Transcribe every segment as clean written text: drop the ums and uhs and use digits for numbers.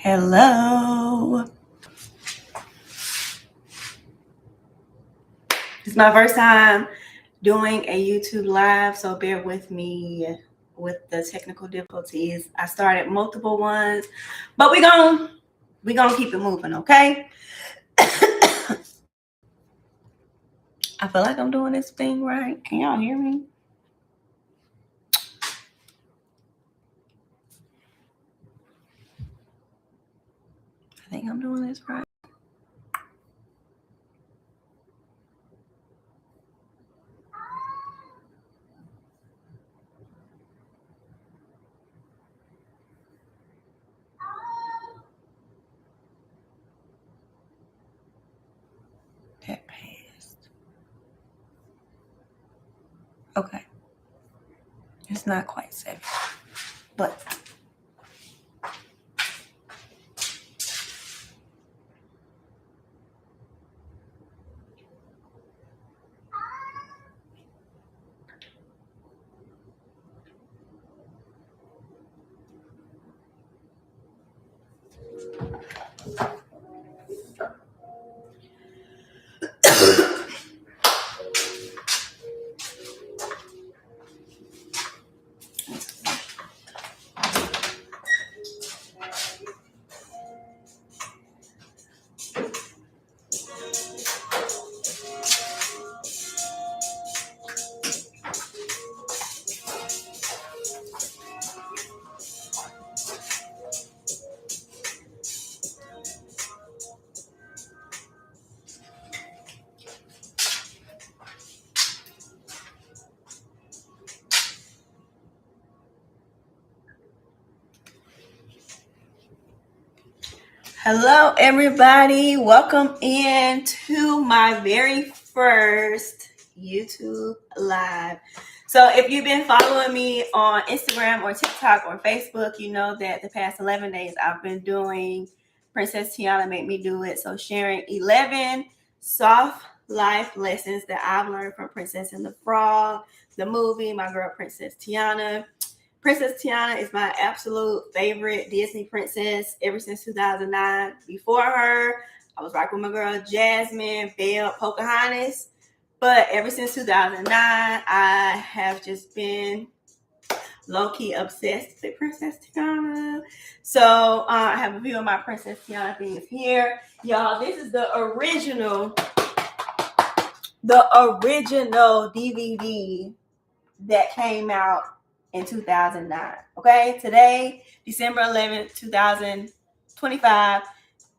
Hello. It's my first time doing a YouTube live, so bear with me with the technical difficulties. I started multiple ones, but we're gonna keep it moving, okay? I feel like I'm doing this thing right. Can y'all hear me? I think I'm doing this right. That passed. Okay. It's not quite 7, but hello, everybody. Welcome in to my very first YouTube live. So if you've been following me on Instagram or TikTok or Facebook, you know that the past 11 days I've been doing Princess Tiana Make Me Do It. So sharing 11 soft life lessons that I've learned from Princess and the Frog, the movie, my girl Princess Tiana. Princess Tiana is my absolute favorite Disney princess ever since 2009. Before her, I was rocking with my girl Jasmine, Belle, Pocahontas. But ever since 2009, I have just been low-key obsessed with Princess Tiana. So I have a few of my Princess Tiana things here. Y'all, this is the original DVD that came out in 2009. Okay, today, December 11th, 2025,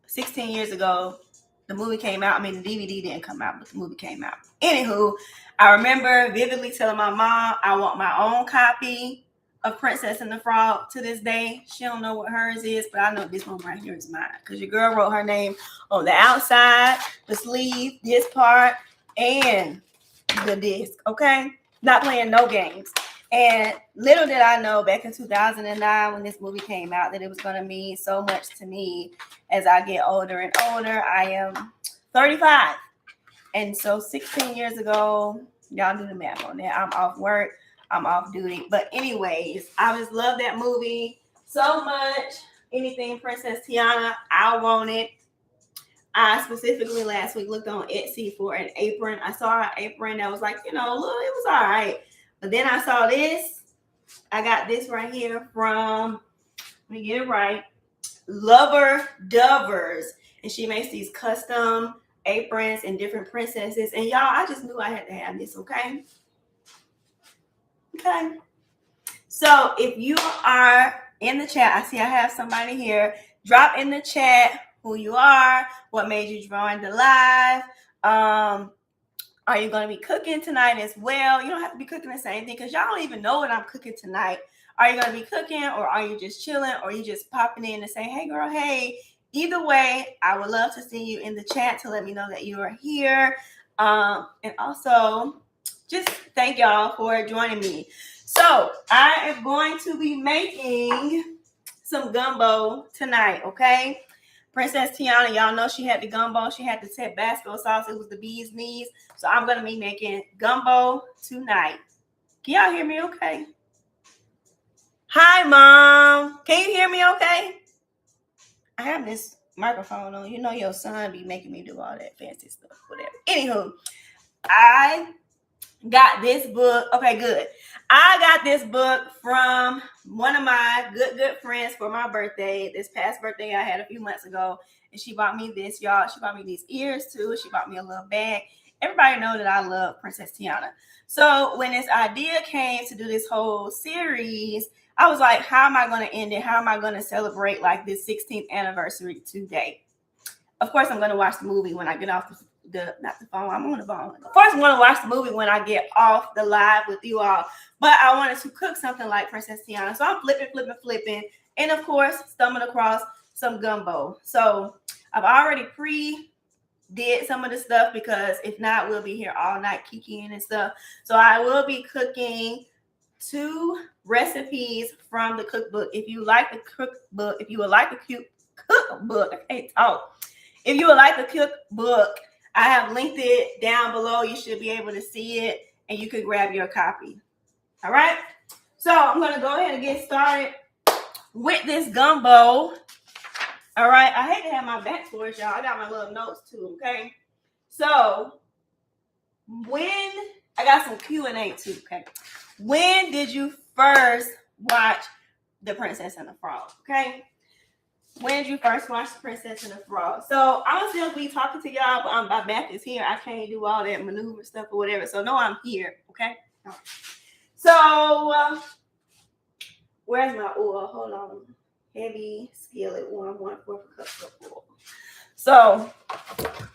16 years ago, the movie came out. I mean, the DVD didn't come out, but the movie came out. Anywho, I remember vividly telling my mom I want my own copy of Princess and the Frog to this day. She don't know what hers is, but I know this one right here is mine because your girl wrote her name on the outside, the sleeve, this part, and the disc. Okay, not playing no games. And little did I know back in 2009 when this movie came out that it was going to mean so much to me as I get older and older. I am 35. And so 16 years ago, y'all do the math on that. I'm off work. I'm off duty. But anyways, I just love that movie so much. Anything Princess Tiana, I want it. I specifically last week looked on Etsy for an apron. I saw an apron that was like, look, it was all right. But then I saw this. I got this right here from, let me get it right, Lover Dovers. And she makes these custom aprons and different princesses. And y'all, I just knew I had to have this, okay? Okay. So if you are in the chat, I see I have somebody here. Drop in the chat who you are, what made you join the live. Are you going to be cooking tonight as well? You don't have to be cooking the same thing because y'all don't even know what I'm cooking tonight. Are you going to be cooking or are you just chilling or are you just popping in and saying, hey, girl, hey? Either way, I would love to see you in the chat to let me know that you are here. And also, just thank y'all for joining me. So I am going to be making some gumbo tonight, okay? Princess Tiana, y'all know she had the gumbo. She had the Tabasco sauce. It was the bee's knees. So I'm going to be making gumbo tonight. Can y'all hear me okay? Hi, Mom. Can you hear me okay? I have this microphone on. You know your son be making me do all that fancy stuff, whatever. Anywho, I got this book. Okay, good. I got this book from one of my good friends for my birthday. This past birthday I had a few months ago. And she bought me this, y'all. She bought me these ears too. She bought me a little bag. Everybody know that I love Princess Tiana. So when this idea came to do this whole series, I was like, how am I going to end it? How am I going to celebrate like this 16th anniversary today? Of course, I'm going to watch the movie when I get off not the phone. I'm on the phone. Of course, I'm going to watch the movie when I get off the live with you all. But I wanted to cook something like Princess Tiana. So I'm flipping. And of course, stumbled across some gumbo. So I've already did some of the stuff because if not, we'll be here all night kikiing and stuff. So I will be cooking 2 recipes from the cookbook. If you like the cookbook, if you would like the cookbook, I can't talk. If you would like the cookbook, I have linked it down below. You should be able to see it and you could grab your copy. All right. So I'm going to go ahead and get started with this gumbo. All right. I hate to have my back towards y'all. I got my little notes too. Okay. So when I got some Q&A too. Okay. When did you first watch The Princess and the Frog? Okay. When did you first watch The Princess and the Frog? So I'm still be talking to y'all, but my back is here. I can't do all that maneuver stuff or whatever. So no, I'm here. Okay. So where's my oil? Hold on. Heavy skillet, warm 1/4 cup of oil. So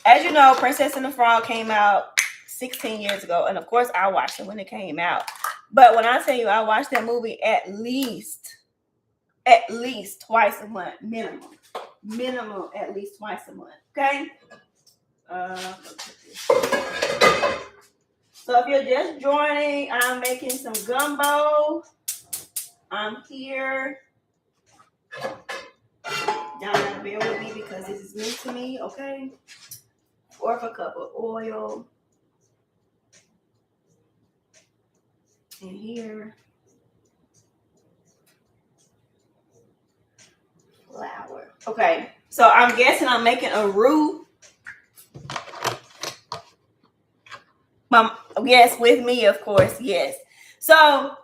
as you know, Princess and the Frog came out 16 years ago, and of course I watched it when it came out. But when I tell you I watched that movie at least twice a month, minimum at least twice a month. Okay. So if you're just joining, I'm making some gumbo. I'm here. Y'all gotta bear with me because this is new to me. Okay. 1/4 cup of oil. And here. Flour. Okay, so I'm guessing I'm making a roux. Yes, with me, of course, yes. So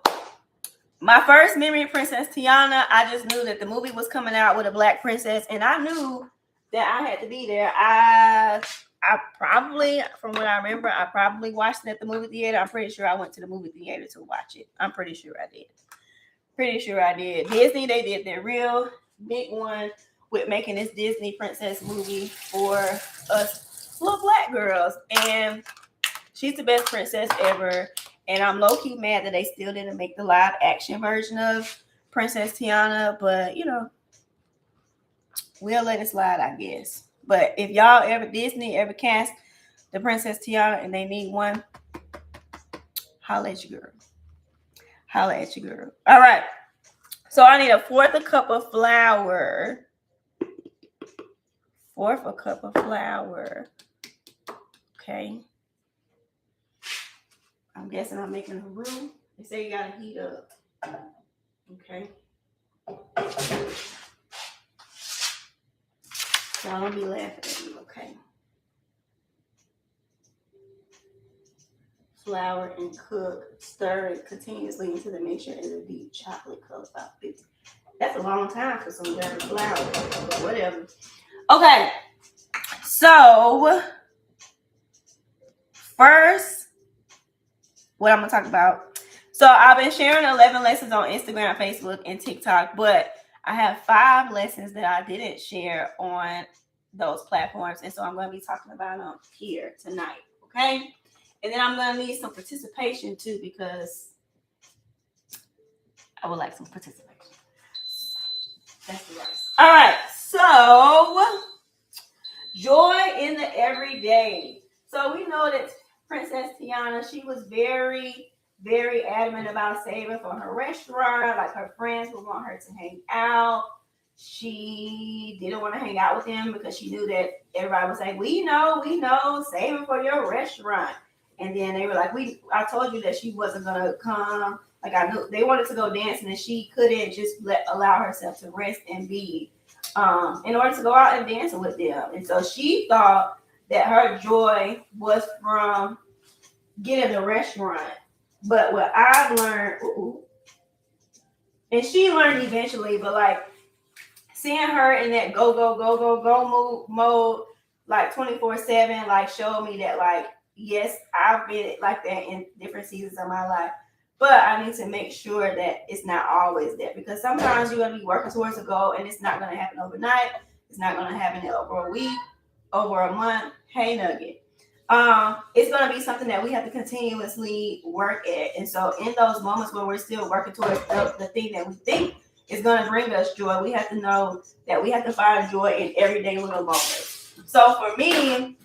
my first memory of Princess Tiana, I just knew that the movie was coming out with a black princess, and I knew that I had to be there. I probably, from what I remember, I probably watched it at the movie theater. I'm pretty sure I went to the movie theater to watch it. I'm pretty sure I did. Disney, they did their real big one with making this Disney princess movie for us little black girls, and she's the best princess ever. And I'm low-key mad that they still didn't make the live action version of Princess Tiana, but you know, we'll let it slide, I guess. But if y'all Disney ever cast the Princess Tiana and they need one, holla at your girl. All right. So I need 1/4 cup of flour. 1/4 cup of flour. Okay. I'm guessing I'm making a roux. They say you gotta heat up. Okay. So I'll be laughing at you, okay? Flour and cook, stir it continuously until the mixture is a deep chocolate color, about 50. That's a long time for some better flour, but whatever. Okay, so first, what I'm gonna talk about. So I've been sharing 11 lessons on Instagram, Facebook, and TikTok, but I have 5 lessons that I didn't share on those platforms, and so I'm going to be talking about them here tonight, okay? And then I'm going to need some participation too, because I would like some participation. That's the rice. All right, so joy in the everyday. So we know that Princess Tiana, she was very, very adamant about saving for her restaurant. Like, her friends would want her to hang out. She didn't want to hang out with them because she knew that everybody was like, we know, saving for your restaurant. And then they were like, I told you that she wasn't going to come. Like, I knew they wanted to go dancing and she couldn't just allow herself to rest and be in order to go out and dance with them. And so she thought that her joy was from getting a restaurant. But what I've learned, and she learned eventually, but like seeing her in that go mode, like 24/7, like showed me that like, yes, I've been like that in different seasons of my life. But I need to make sure that it's not always that, because sometimes you're going to be working towards a goal and it's not going to happen overnight. It's not going to happen over a week, over a month. Hey, Nugget. It's going to be something that we have to continuously work at. And so in those moments where we're still working towards the thing that we think is going to bring us joy, we have to know that we have to find joy in everyday little moments. So for me,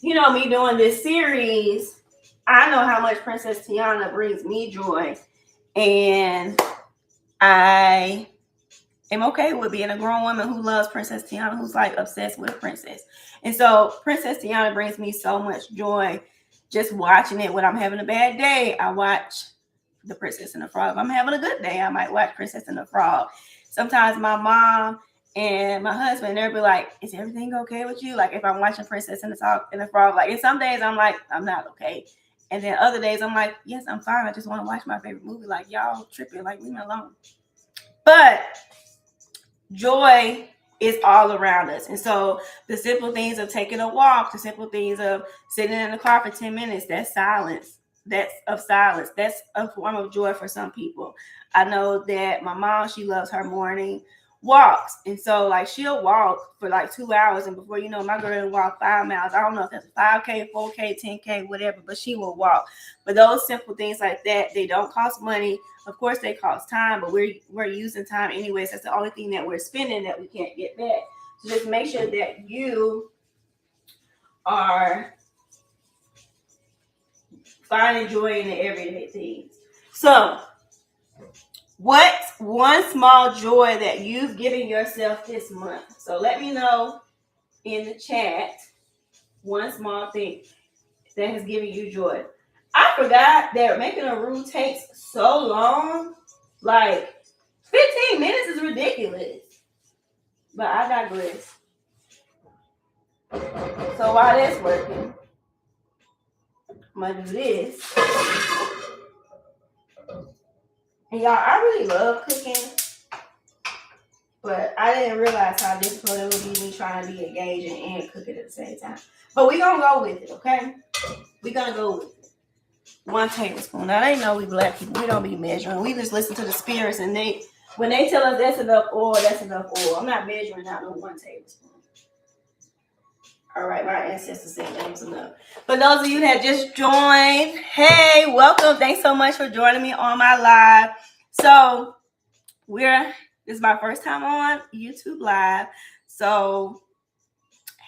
me doing this series, I know how much Princess Tiana brings me joy, and I am okay with being a grown woman who loves Princess Tiana, who's like obsessed with Princess. And so Princess Tiana brings me so much joy just watching it. When I'm having a bad day, I watch The Princess and the Frog. If I'm having a good day, I might watch Princess and the Frog. Sometimes my mom and my husband, they'll be like, is everything okay with you? Like if I'm watching Princess and the Frog, like, and some days I'm like, I'm not okay. And then other days I'm like, yes, I'm fine. I just want to watch my favorite movie. Like, y'all tripping, like, leave me alone. But joy is all around us. And so the simple things of taking a walk, the simple things of sitting in the car for 10 minutes, that's silence. That's a form of joy for some people. I know that my mom, she loves her morning walks. And so like she'll walk for like 2 hours, and before you know, my girl will walk 5 miles. I don't know if that's 5K, 4K, 10K, whatever, but she will walk. But those simple things like that, they don't cost money. Of course they cost time, but we're using time anyways. That's the only thing that we're spending that we can't get back. So just make sure that you are finding joy in the everyday things. So what's one small joy that you've given yourself this month? So let me know in the chat one small thing that has given you joy. I forgot that making a roux takes so long. Like 15 minutes is ridiculous. But I digress. So while that's working, I'm gonna do this. And y'all, I really love cooking, but I didn't realize how difficult it would be me trying to be engaging and cooking at the same time. But we're gonna go with it, okay? We're gonna go with it. 1 tablespoon. Now they know we black people, we don't be measuring. We just listen to the spirits, and when they tell us that's enough oil, that's enough oil. I'm not measuring out no 1 tablespoon. All right, my ancestors said that was enough. For those of you that just joined, hey, welcome. Thanks so much for joining me on my live. So this is my first time on YouTube Live. So,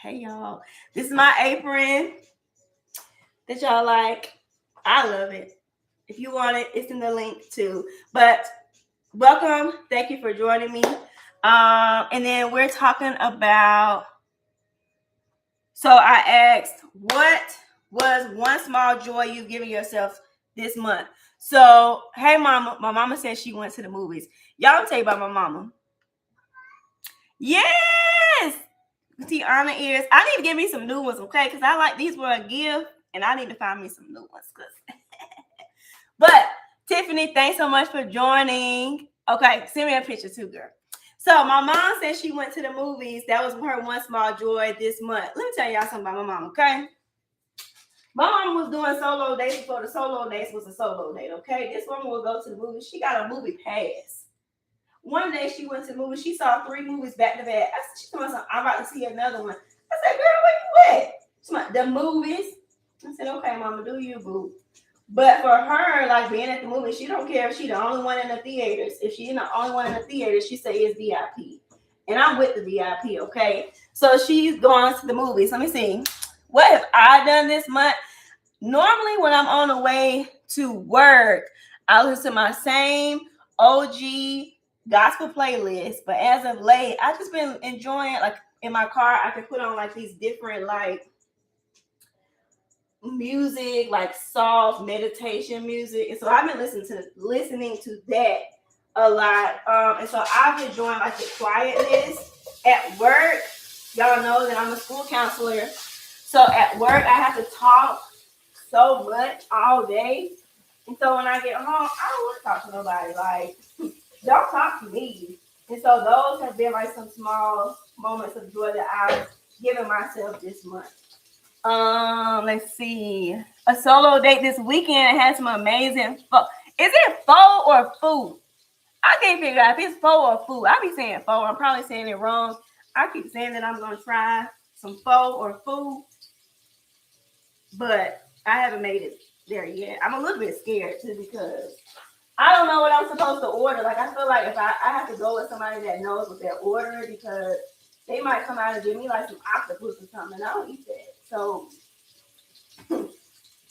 hey, y'all. This is my apron that y'all like. I love it. If you want it, it's in the link too. But welcome. Thank you for joining me. And then we're talking about, so I asked, what was one small joy you've given yourself this month? So, hey, mama. My mama said she went to the movies. Y'all, tell you about my mama. Yes! Tiana ears. I need to give me some new ones, okay? Because I like these were a gift, and I need to find me some new ones. But, Tiffany, thanks so much for joining. Okay, send me a picture too, girl. So my mom said she went to the movies. That was her one small joy this month. Let me tell y'all something about my mom, okay? My mom was doing solo dates before the solo dates was a solo date, okay? This woman will go to the movies. She got a movie pass. One day she went to the movies. She saw 3 movies back to back. She told me, I'm about to see another one. I said, girl, where you at? She went, the movies. I said, okay, mama, do you, boo. But for her, like being at the movie, she don't care if she's the only one in the theaters. If she's the only one in the theaters, she say it's VIP. And I'm with the VIP, okay? So she's going to the movies. Let me see. What have I done this month? Normally when I'm on the way to work, I listen to my same OG gospel playlist. But as of late, I've just been enjoying, like in my car, I can put on like these different like music, like soft meditation music, and so I've been listening to that a lot. And so I've been enjoying like the quietness at work, y'all know that I'm a school counselor. So at work, I have to talk so much all day. And so when I get home, I don't want to talk to nobody. Like, don't talk to me. And so those have been like some small moments of joy that I've given myself this month. Let's see. A solo date this weekend had some amazing pho. Is it pho or food? I can't figure out if it's pho or food. I be saying pho. I'm probably saying it wrong. I keep saying that I'm gonna try some pho or food, but I haven't made it there yet. I'm a little bit scared too because I don't know what I'm supposed to order. Like, I feel like if I have to go with somebody that knows what they're ordering because they might come out and give me like some octopus or something. I don't eat that. So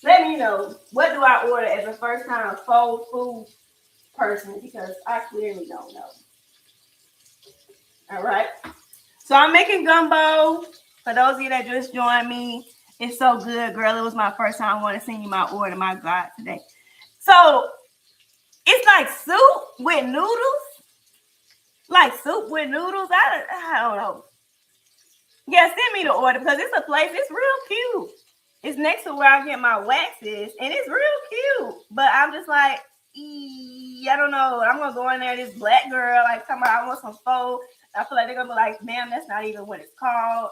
let me know, what do I order as a first time pho food person because I clearly don't know. All right. So I'm making gumbo. For those of you that just joined me, it's so good, girl. It was my first time. I want to send you my order, my God, today. So it's like soup with noodles. Like soup with noodles. I don't know. Yeah, send me the order because it's a place. It's real cute. It's next to where I get my waxes, and it's real cute. But I'm just like, I don't know. I'm gonna go in there. This black girl, like, talking about I want some pho. I feel like they're gonna be like, ma'am, that's not even what it's called,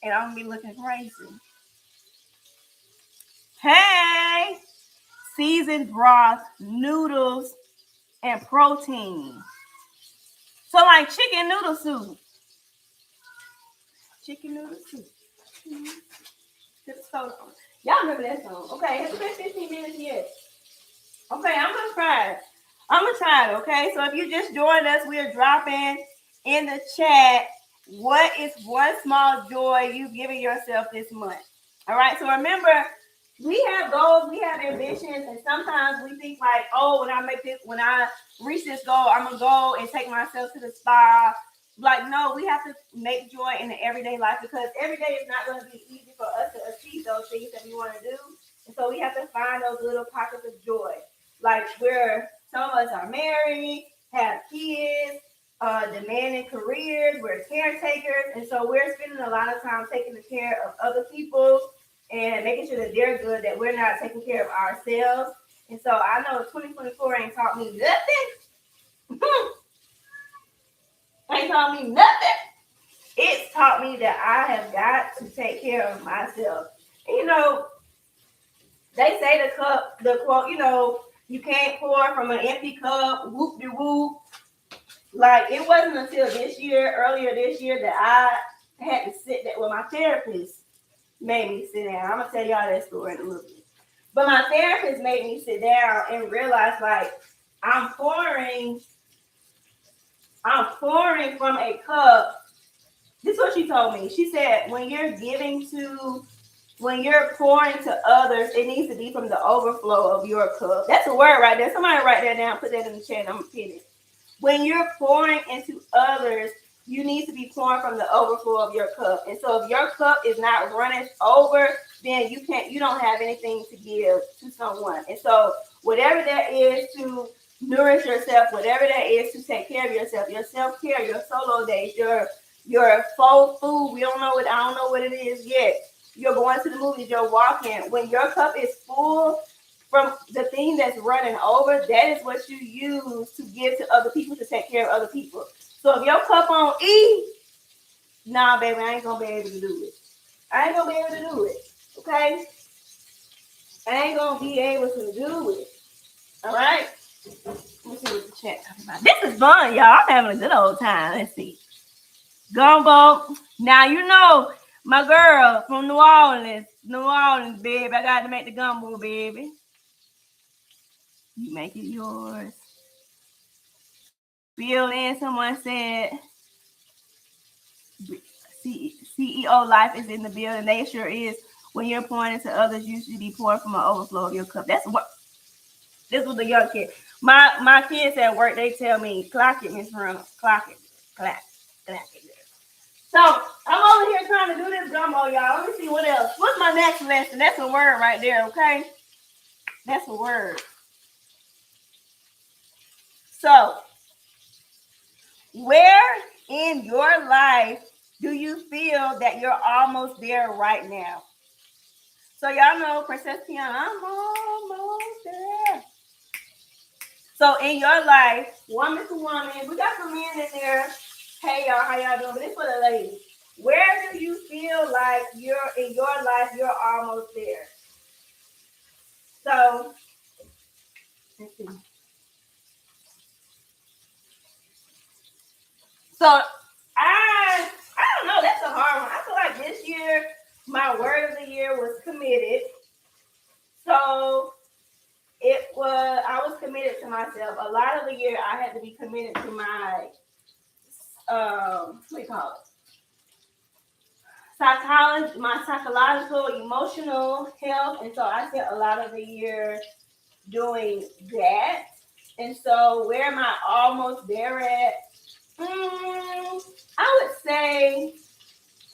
and I'm gonna be looking crazy. Hey, seasoned broth, noodles, and protein. So like chicken noodle soup. Chicken noodle soup. Y'all remember that song? Okay, it's been 15 minutes yet. Okay, I'm gonna try it. Okay, so if you just joined us, we're dropping in the chat what is one small joy you've given yourself this month. All right, so remember, we have goals, we have ambitions, and sometimes we think like, oh, when I reach this goal, I'm gonna go and take myself to the spa. Like, no, we have to make joy in the everyday life because every day is not going to be easy for us to achieve those things that we want to do. And so we have to find those little pockets of joy. Like, where some of us are married, have kids, demanding careers, we're caretakers. And so we're spending a lot of time taking care of other people and making sure that they're good, that we're not taking care of ourselves. And so I know 2024 ain't taught me nothing. Ain't taught me nothing. It's taught me that I have got to take care of myself. And, you know, they say the quote, you know, you can't pour from an empty cup, whoop de whoop. Like, it wasn't until earlier this year, that I had to sit there. Well, my therapist made me sit down. I'm going to tell y'all that story in a little bit. But my therapist made me sit down and realize, like, I'm pouring from a cup. This is what she told me. She said, when you're pouring to others, it needs to be from the overflow of your cup. That's a word right there. Somebody write that down, put that in the chat. I'm going to pin it. When you're pouring into others, you need to be pouring from the overflow of your cup. And so if your cup is not running over, then you don't have anything to give to someone. And so whatever that is to nourish yourself, whatever that is to take care of yourself, your self-care, your solo days, your faux food, I don't know what it is yet. You're going to the movies, you're walking. When your cup is full from the thing that's running over, that is what you use to give to other people, to take care of other people. So if your cup on E, nah, baby, I ain't gonna be able to do it. Okay? I ain't gonna be able to do it. All right? Let's see what the chat talking about. This is fun, y'all. I'm having a good old time. Let's see. Gumbo. Now, you know, my girl from New Orleans, baby. I got to make the gumbo, baby. You make it yours. Bill in, someone said, CEO life is in the building. They sure is. When you're pouring into others, you should be pouring from an overflow of your cup. This was a young kid. My kids at work, they tell me, clock it, Miss Run. Clock it. Clack it. So I'm over here trying to do this gumbo, y'all. Let me see what else. What's my next lesson? That's a word right there, okay? That's a word. So, where in your life do you feel that you're almost there right now? So y'all know Princess Tiana, I'm almost there. So in your life, woman to woman, we got some men in there. Hey y'all, how y'all doing? But it's for the ladies. Where do you feel like you're in your life, you're almost there? So let's see. So I don't know, that's a hard one. I feel like this year, my word of the year was committed. So I was committed to myself. A lot of the year I had to be committed to my what do you call it? Psychology, my psychological, emotional health. And so I spent a lot of the year doing that. And so where am I almost there at? I would say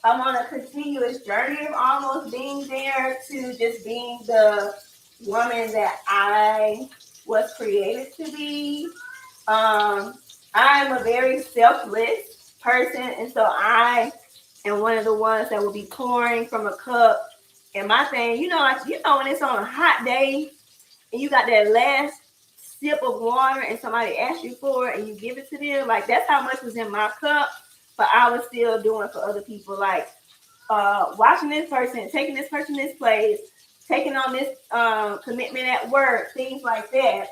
I'm on a continuous journey of almost being there to just being the woman that I was created to be. I'm a very selfless person, and so I am one of the ones that will be pouring from a cup. And my thing, like when it's on a hot day and you got that last sip of water and somebody asks you for it and you give it to them, like that's how much was in my cup, but I was still doing for other people, like watching this person, taking this person this place, taking on this commitment at work, things like that.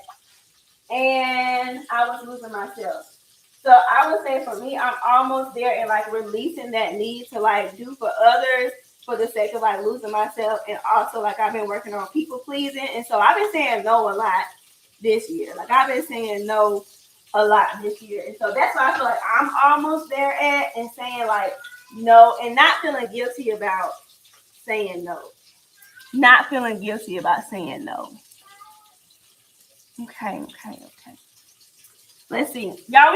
And I was losing myself. So I would say for me, I'm almost there in like releasing that need to like do for others for the sake of like losing myself. And also like I've been working on people pleasing. And so I've been saying no a lot this year. Like I've been saying no a lot this year. And so that's why I feel like I'm almost there at and saying like no and not feeling guilty about saying no. Not feeling guilty about saying no. Okay. Let's see. Y'all,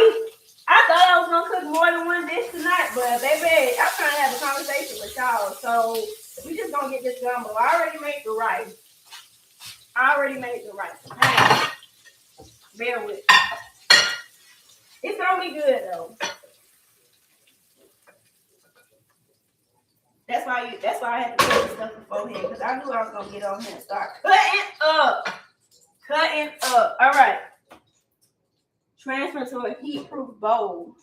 I thought I was going to cook more than one dish tonight, but baby, I'm trying to have a conversation with y'all. So we just going to get this gumbo. I already made the rice. Hey, bear with me. It's going to be good, though. That's why I had to put this stuff beforehand, because I knew I was going to get on here and start cutting up. All right. Transfer to a heat-proof bowl.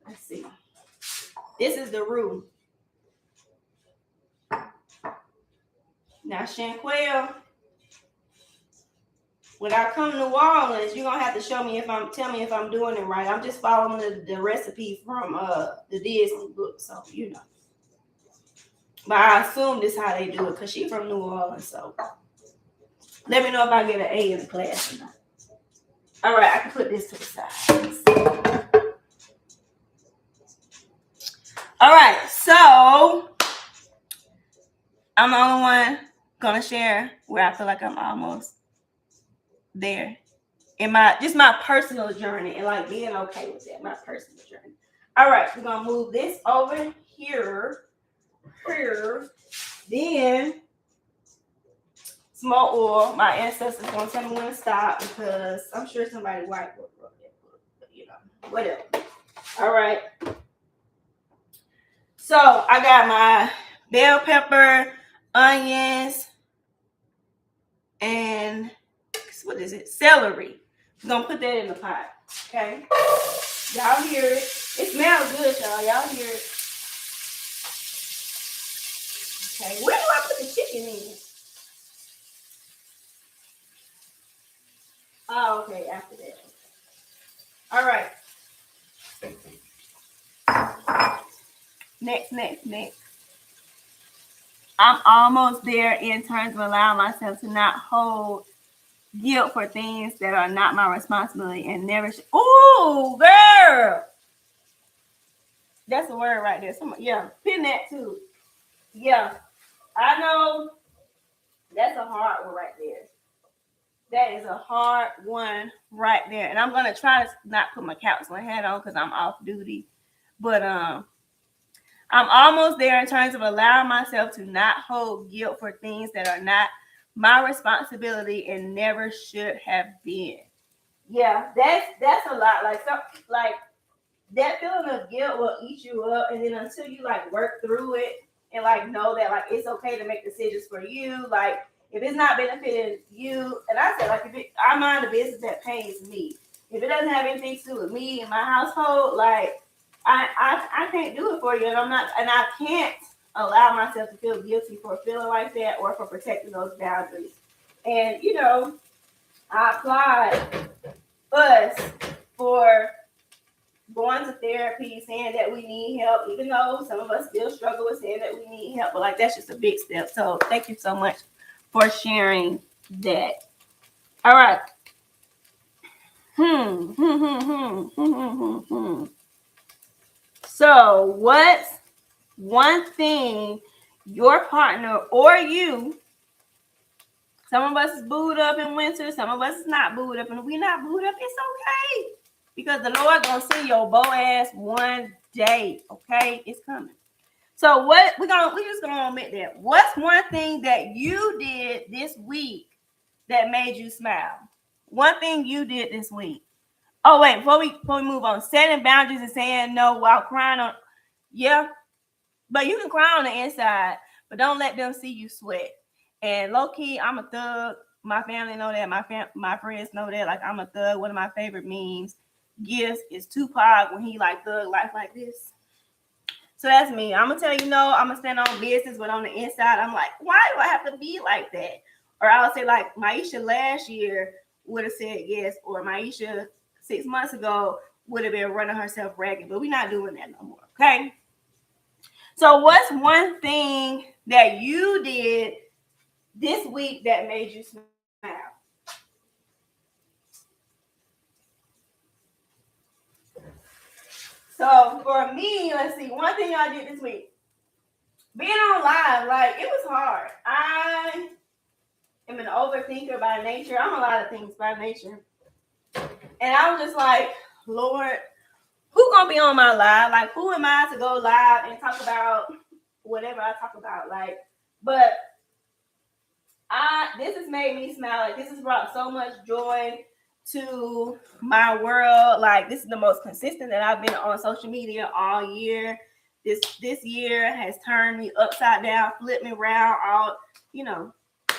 Let's see. This is the roux. Now, Shanquelle, when I come to New Orleans, you're gonna have to tell me if I'm doing it right. I'm just following the recipe from the Disney book, so But I assume this is how they do it, because she's from New Orleans, so let me know if I get an A in the class or not. All right, I can put this to the side. All right, so I'm the only one gonna share where I feel like I'm almost there in my personal journey and like being okay with that, my personal journey. All right, we're gonna move this over here. Then small oil. My ancestors gonna tell me when to stop because I'm sure somebody white book wrote that book, but whatever. All right. So I got my bell pepper, onions, and what is it? Celery. We're gonna put that in the pot. Okay. Y'all hear it. It smells good, y'all. Y'all hear it. Okay. Where do I put the chicken in? Oh, okay, after that. All right. Next. I'm almost there in terms of allowing myself to not hold guilt for things that are not my responsibility and never. Ooh, girl. That's a word right there. Pin that too. Yeah, I know. That's a hard one right there. That is a hard one right there. And I'm going to try to not put my counseling hat on because I'm off duty. But I'm almost there in terms of allowing myself to not hold guilt for things that are not my responsibility and never should have been. Yeah, that's a lot. Like that feeling of guilt will eat you up, and then until you like work through it and like know that like it's okay to make decisions for you, like if it's not benefiting you, and I said like I mind the business that pays me. If it doesn't have anything to do with me and my household, like I can't do it for you, and I can't allow myself to feel guilty for feeling like that or for protecting those boundaries. And I applaud us for going to therapy, saying that we need help, even though some of us still struggle with saying that we need help. But like that's just a big step. So thank you so much for sharing that. All right. So what's one thing your partner or you, some of us is booed up in winter, some of us is not booed up, and if we not booed up, it's okay. Because the Lord gonna send your bow ass one day, okay? It's coming. So what we just gonna admit that. What's one thing that you did this week that made you smile? One thing you did this week. Oh wait, before we move on, setting boundaries and saying no while crying on, yeah, but you can cry on the inside, but don't let them see you sweat. And low key, I'm a thug. My family know that. My friends know that. Like I'm a thug. One of my favorite memes, gifts, is Tupac when he like thug life like this. So that's me. I'm gonna tell you no. I'm gonna stand on business, but on the inside, I'm like, why do I have to be like that? Or I'll say like Maisha last year would have said yes, or Maisha 6 months ago would have been running herself ragged, but we're not doing that no more. Okay. So what's one thing that you did this week that made you smile? So for me, let's see, one thing I did this week. Being on live, like it was hard. I am an overthinker by nature. I'm a lot of things by nature. And I was just like, Lord, who gonna be on my live? Like, who am I to go live and talk about whatever I talk about? Like, but this has made me smile. Like, this has brought so much joy to my world. Like, this is the most consistent that I've been on social media all year. This year has turned me upside down, flipped me around. Y'all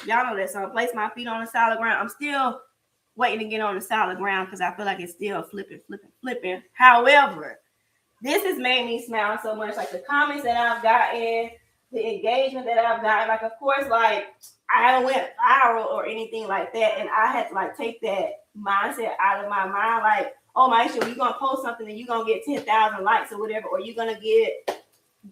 know that song. Place my feet on the solid ground. I'm still waiting to get on the solid ground because I feel like it's still flipping. However, this has made me smile so much. Like the comments that I've gotten, the engagement that I've gotten. Like, of course, like I haven't went viral or anything like that, and I had to like take that mindset out of my mind. Like, oh my shit, you're gonna post something and you're gonna get 10,000 likes or whatever, or you're gonna get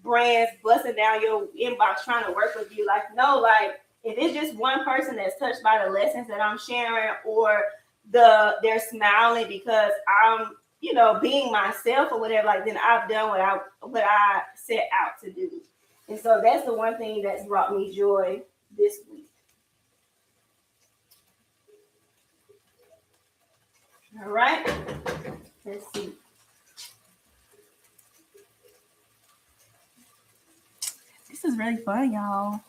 brands busting down your inbox trying to work with you. Like, no, like if it's just one person that's touched by the lessons that I'm sharing, or they're smiling because I'm being myself or whatever, like then I've done what I set out to do. And so that's the one thing that's brought me joy this week. All right, let's see. This is really fun, y'all.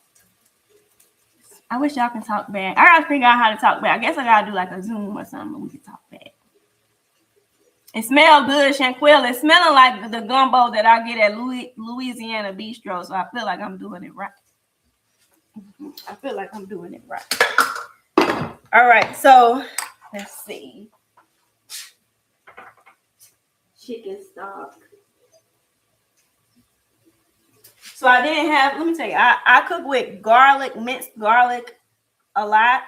I wish y'all can talk back. I gotta figure out how to talk back. I guess I gotta do like a Zoom or something and we can talk back. It smells good, Shanquilla. It's smelling like the gumbo that I get at Louisiana Bistro. So I feel like I'm doing it right. All right, so let's see. Chicken stock. So I didn't have, let me tell you, I cook with minced garlic a lot.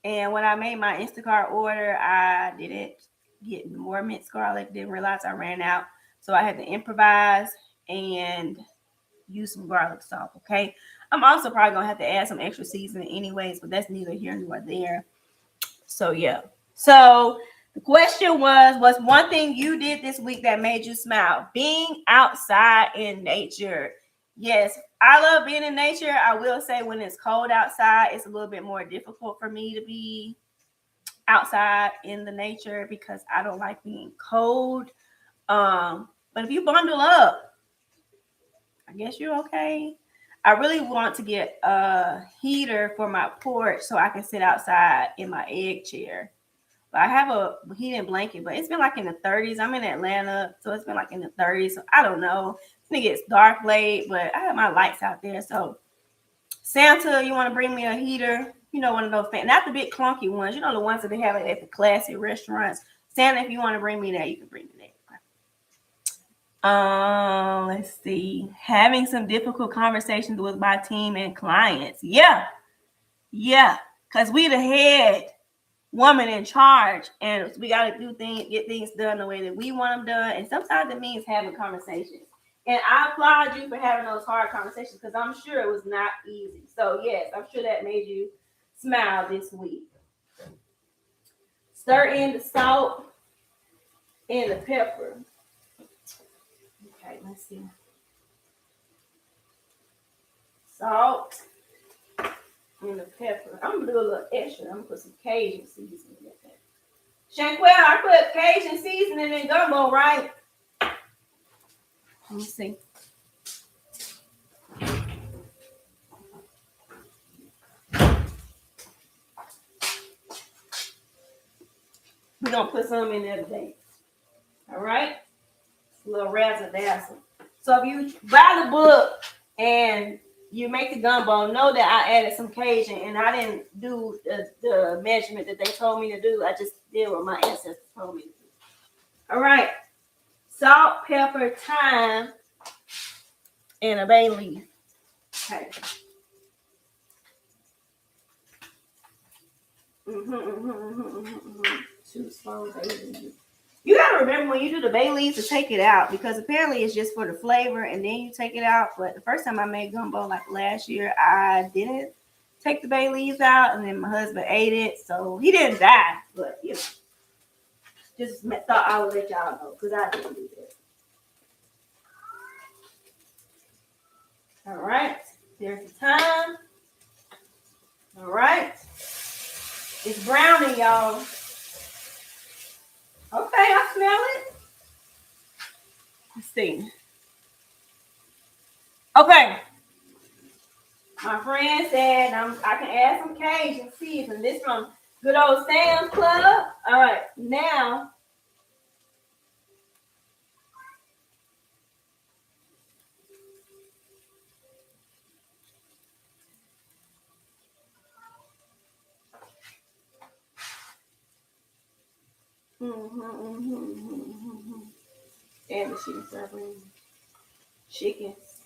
And when I made my Instacart order, I didn't get more minced garlic, didn't realize I ran out. So I had to improvise and use some garlic salt, okay? I'm also probably going to have to add some extra seasoning anyways, but that's neither here nor there. So, yeah. So the question was, what's one thing you did this week that made you smile? Being outside in nature. Yes, I love being in nature. I will say when it's cold outside, it's a little bit more difficult for me to be outside in the nature because I don't like being cold. But if you bundle up, I guess you're okay. I really want to get a heater for my porch so I can sit outside in my egg chair. But I have a heated blanket, but it's been like in the 30s. I'm in Atlanta, so it's been like in the 30s. So I don't know. It gets dark late, but I have my lights out there. So Santa, you want to bring me a heater? You know, one of those not the big clunky ones. You know, the ones that they have at the classy restaurants. Santa, if you want to bring me that, you can bring me that. Let's see. Having some difficult conversations with my team and clients. Yeah. Because we the head woman in charge, and we got to do things, get things done the way that we want them done. And sometimes it means having conversations. And I applaud you for having those hard conversations because I'm sure it was not easy. So yes, I'm sure that made you smile this week. Stir in the salt and the pepper. Okay, let's see. Salt and the pepper. I'm gonna do a little extra. I'm gonna put some Cajun seasoning in there. Shanquelle, I put Cajun seasoning in gumbo, right? Let me see. We're gonna put some in there today. All right? It's a little razzle dazzle. So if you buy the book and you make the gumbo, know that I added some Cajun and I didn't do the measurement that they told me to do. I just did what my ancestors told me to do. All right. Salt, pepper, thyme, and a bay leaf. Okay. Too slow, bay leaf. You gotta remember when you do the bay leaves to take it out because apparently it's just for the flavor and then you take it out. But the first time I made gumbo like last year, I didn't take the bay leaves out and then my husband ate it. So he didn't die, but you know, just thought I would let y'all know because I didn't do that. All right, there's the thyme. All right, it's browning, y'all. Okay, I smell it. Let's see. Okay. My friend said I can add some Cajun seasoning. This from good old Sam's Club. All right, now. And the chickens.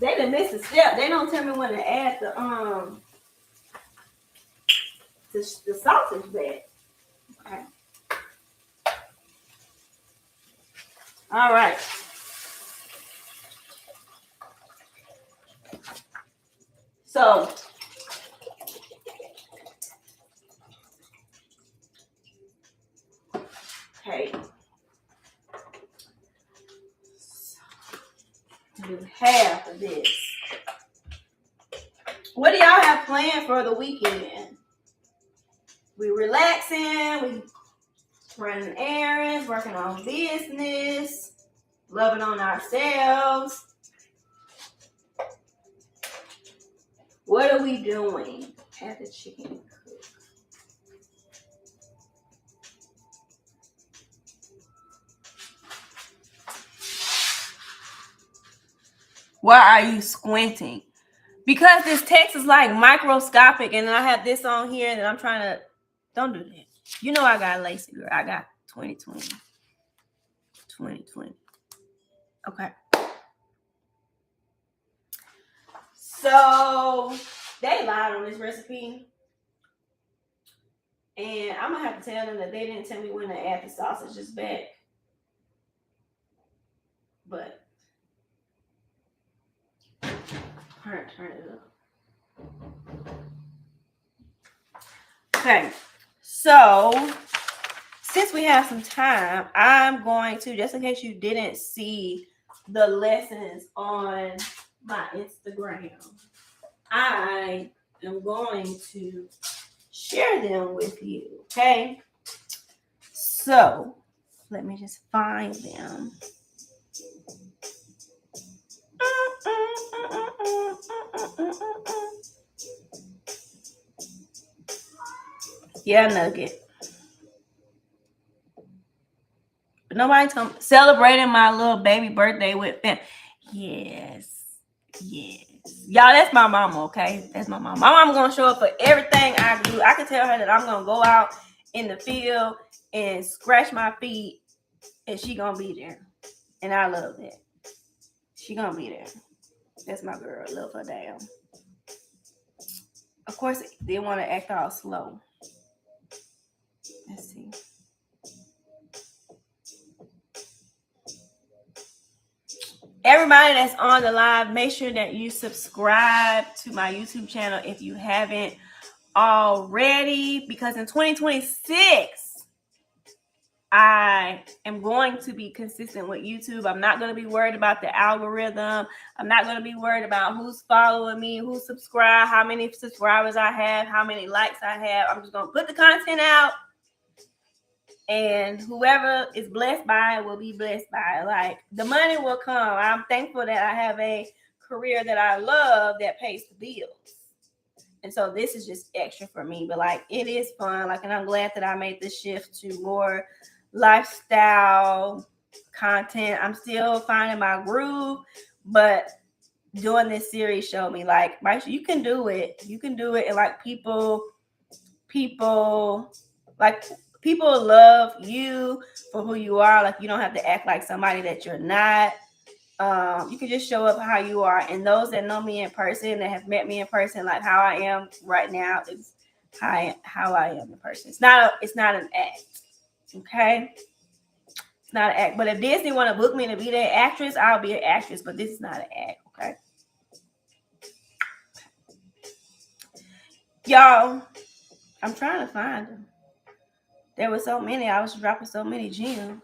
They done missed a step. They don't tell me when to add the sausage back. Okay. All right. So okay. Do half of this. What do y'all have planned for the weekend? We relaxing, we running errands, working on business, loving on ourselves. What are we doing? Have the chicken cook. Why are you squinting? Because this text is like microscopic and I have this on here and I'm trying to, don't do that. You know I got lazy, girl. I got 2020. Okay. So they lied on this recipe. And I'm going to have to tell them that they didn't tell me when to add the sausages back. But turn it up. Okay. So since we have some time, I'm going to, just in case you didn't see the lessons on my Instagram, I am going to share them with you, okay? So let me just find them. Yeah, Nugget. But nobody told me celebrating my little baby birthday with family. Yes. Yes. Y'all, that's my mama, okay? That's my mama. My mama gonna show up for everything I do. I can tell her that I'm gonna go out in the field and scratch my feet, and she gonna be there. And I love that. She gonna be there. That's my girl. Love her damn. Of course, they want to act all slow. Let's see. Everybody that's on the live, make sure that you subscribe to my YouTube channel if you haven't already, because in 2026, I am going to be consistent with YouTube. I'm not going to be worried about the algorithm. I'm not going to be worried about who's following me, who's subscribed, how many subscribers I have, how many likes I have. I'm just going to put the content out, and whoever is blessed by it will be blessed by it. Like, the money will come. I'm thankful that I have a career that I love that pays the bills. And so this is just extra for me. But like, it is fun. Like, and I'm glad that I made the shift to more lifestyle content. I'm still finding my groove, but doing this series showed me, like, you can do it. You can do it. And like, people love you for who you are. Like, you don't have to act like somebody that you're not. You can just show up how you are. And those that know me in person, that have met me in person, like how I am right now, is how I am in person. It's not an act. Okay? It's not an act. But if Disney want to book me to be their actress, I'll be an actress. But this is not an act. Okay? Y'all, I'm trying to find them. There were so many. I was dropping so many gems.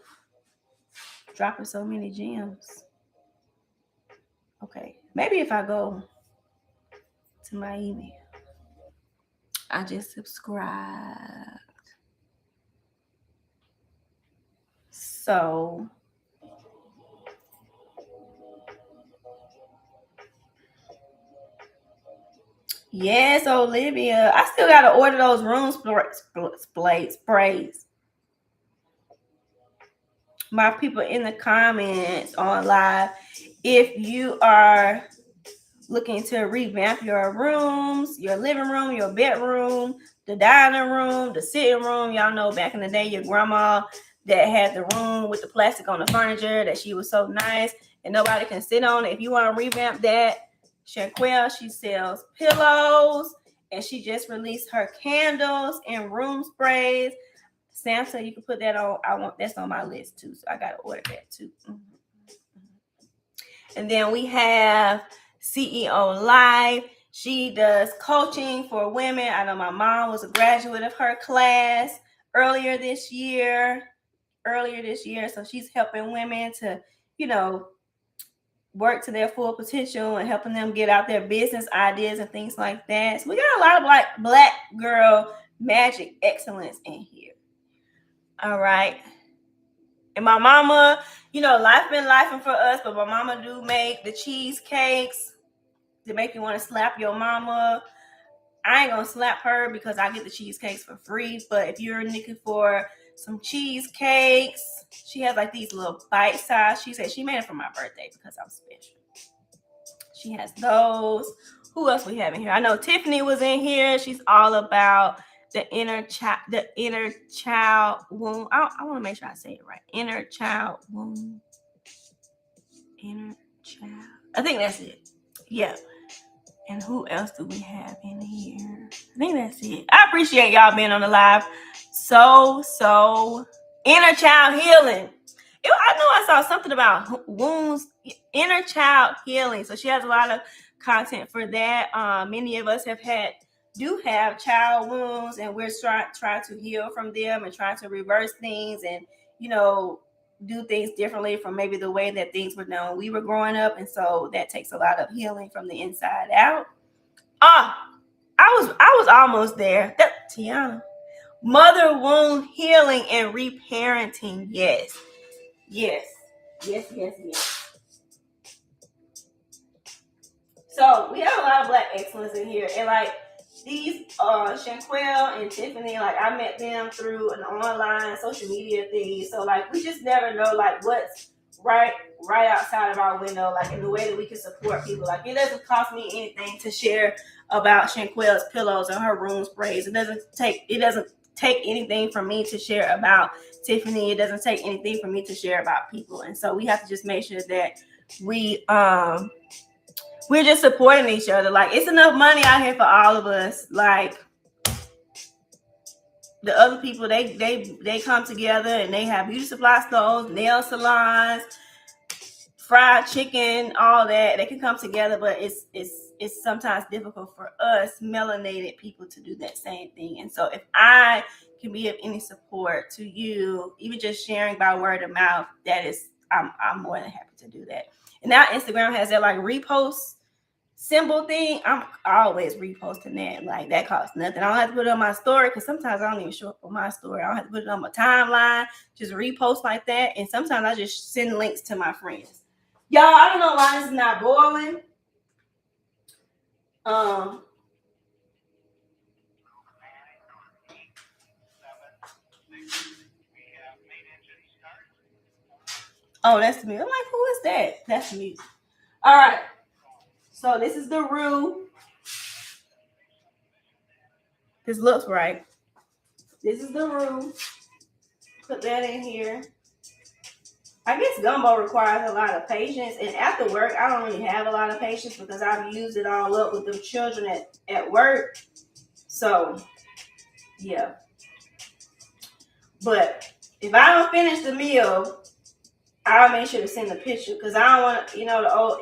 Okay. Maybe if I go to my email, I just subscribed. So yes, Olivia. I still gotta order those room sprays. My people in the comments on live, if you are looking to revamp your rooms, your living room, your bedroom, the dining room, the sitting room. Y'all know back in the day, your grandma that had the room with the plastic on the furniture, that she was so nice and nobody can sit on it. If you want to revamp that, Shaquille, she sells pillows, and she just released her candles and room sprays. Santa, you can put that on. That's on my list too, so I gotta order that too. And then we have CEO Life. She does coaching for women. I know my mom was a graduate of her class earlier this year. So she's helping women to, work to their full potential and helping them get out their business ideas and things like that. So we got a lot of black girl magic excellence in here. All right. And my mama, life been lifing for us, but my mama do make the cheesecakes to make you want to slap your mama. I ain't gonna slap her because I get the cheesecakes for free. But if you're looking for some cheesecakes, she has like these little bite size. She said she made it for my birthday because I'm special. She has those. Who else we have in here? I know Tiffany was in here. She's all about the inner child womb. I want to make sure I say it right. Inner child womb. Inner child. I think that's it. Yeah. And who else do we have in here? I think that's it. I appreciate y'all being on the live. So inner child healing. I know I saw something about wounds, inner child healing. So she has a lot of content for that. Many of us do have child wounds, and we're trying to heal from them and trying to reverse things and, do things differently from maybe the way that things were done when we were growing up. And so that takes a lot of healing from the inside out. I was almost there. Tiana. Mother wound healing and reparenting. Yes. So we have a lot of black excellence in here. And these Shanquelle and Tiffany, like I met them through an online social media thing. So like we just never know like what's right outside of our window, like in the way that we can support people. Like it doesn't cost me anything to share about Shanquelle's pillows and her room sprays. It doesn't take anything from me to share about Tiffany. It doesn't take anything from me to share about people. And so we have to just make sure that we're just supporting each other. Like it's enough money out here for all of us. Like the other people, they come together and they have beauty supply stores, nail salons, fried chicken, all that. They can come together, but it's sometimes difficult for us melanated people to do that same thing. And so if I can be of any support to you, even just sharing by word of mouth, that is, I'm more than happy to do that. And now Instagram has that like repost symbol thing. I'm always reposting that. Like that costs nothing. I don't have to put it on my story because sometimes I don't even show up on my story. I don't have to put it on my timeline. Just repost like that. And sometimes I just send links to my friends. Y'all, I don't know why this is not boiling. Oh, that's me. I'm like, who is that? That's me. All right. So this is the roux. This looks right. This is the roux. Put that in here. I guess gumbo requires a lot of patience. And after work, I don't really have a lot of patience because I've used it all up with the children at work. So, yeah. But if I don't finish the meal, I'll make sure to send a picture because I don't want to,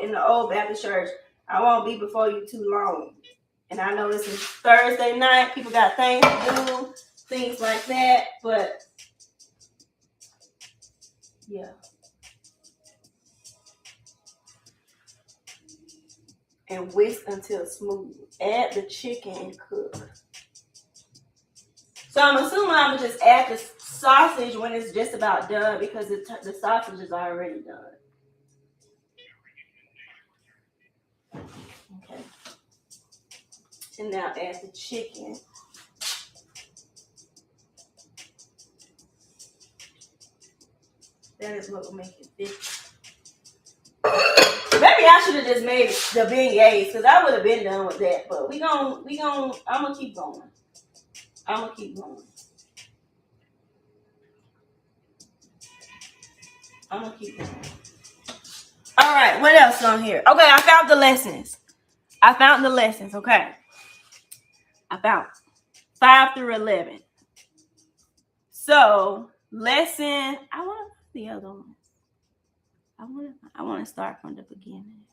in the old Baptist church, I won't be before you too long. And I know this is Thursday night. People got things to do, things like that. But, yeah. And whisk until smooth. Add the chicken and cook. So I'm assuming I'm going to just add the sausage when it's just about done because the sausage is already done. Okay. And now add the chicken. That is what will make it thick. Maybe I should have just made the beignets because I would have been done with that. But I'm gonna keep going. All right, what else on here? Okay, I found the lessons. Okay. I found 5 through 11. So, lesson, I want to the other one. I want to start from the beginning.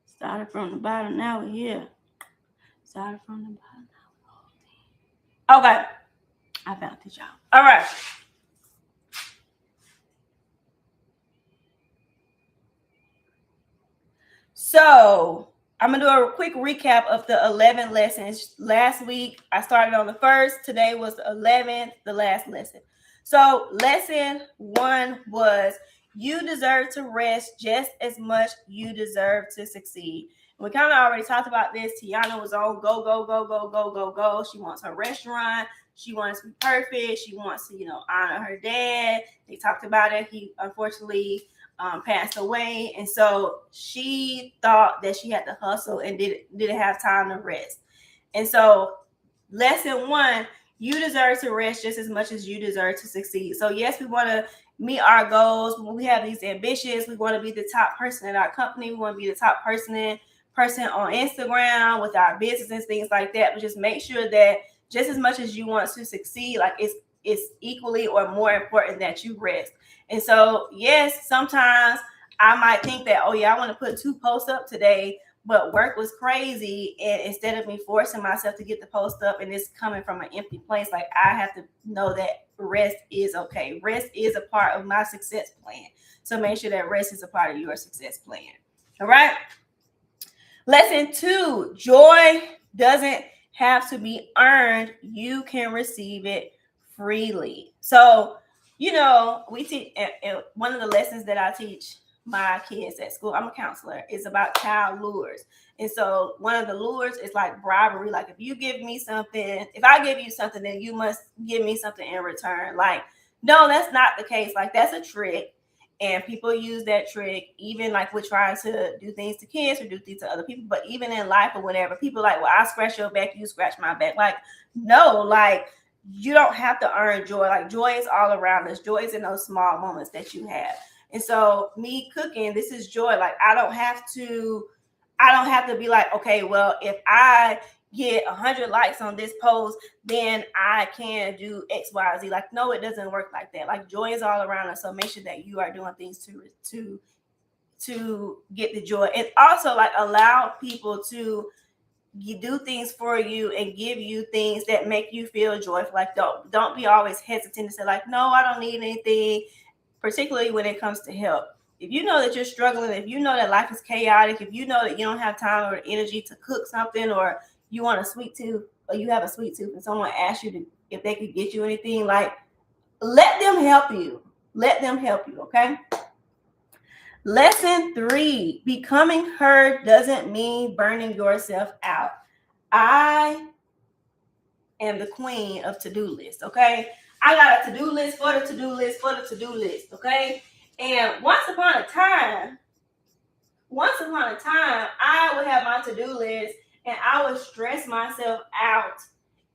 Started from the bottom, now we're here. Started from the bottom, now we're okay. I found it, y'all. All right. So I'm going to do a quick recap of the 11 lessons. Last week, I started on the first. Today was the 11th, the last lesson. So lesson 1 was you deserve to rest just as much you deserve to succeed. We kind of already talked about this. Tiana was on go. She wants her restaurant. She wants to be perfect. She wants to, honor her dad. They talked about it. He unfortunately passed away. And so she thought that she had to hustle and didn't have time to rest. And so lesson 1, you deserve to rest just as much as you deserve to succeed. So yes, we want to meet our goals. When we have these ambitions, we want to be the top person in our company. We want to be the top person on Instagram with our business and things like that. But just make sure that just as much as you want to succeed, like it's equally or more important that you rest. And so, yes, sometimes I might think that, oh yeah, I want to put 2 posts up today, but work was crazy. And instead of me forcing myself to get the post up and it's coming from an empty place, like I have to know that rest is okay. Rest is a part of my success plan. So make sure that rest is a part of your success plan. All right. Lesson 2, joy doesn't have to be earned. You can receive it freely. So, we teach, and one of the lessons that I teach my kids at school. I'm a counselor. It's about child lures. And so one of the lures is like bribery. Like if you give me something, if I give you something, then you must give me something in return. Like, no, that's not the case. Like that's a trick. And people use that trick, even like with trying to do things to kids or do things to other people. But even in life or whatever, people like, well, I scratch your back, you scratch my back. Like, no, like you don't have to earn joy. Like joy is all around us. Joy is in those small moments that you have. And so me cooking, this is joy. Like I don't have to be like, okay, well, if I get 100 likes on this post, then I can do X, Y, Z. Like, no, it doesn't work like that. Like joy is all around us. So make sure that you are doing things to get the joy. And also like allow people to do things for you and give you things that make you feel joyful. Like don't be always hesitant to say like, no, I don't need anything, particularly when it comes to help. If you know that you're struggling, if you know that life is chaotic, if you know that you don't have time or energy to cook something, or you want a sweet tooth, or you have a sweet tooth and someone asks you if they could get you anything, like let them help you. Let them help you, okay? Lesson 3, becoming her doesn't mean burning yourself out. I am the queen of to-do lists, okay? I got a to-do list for the to-do list for the to-do list, okay? And once upon a time, I would have my to-do list and I would stress myself out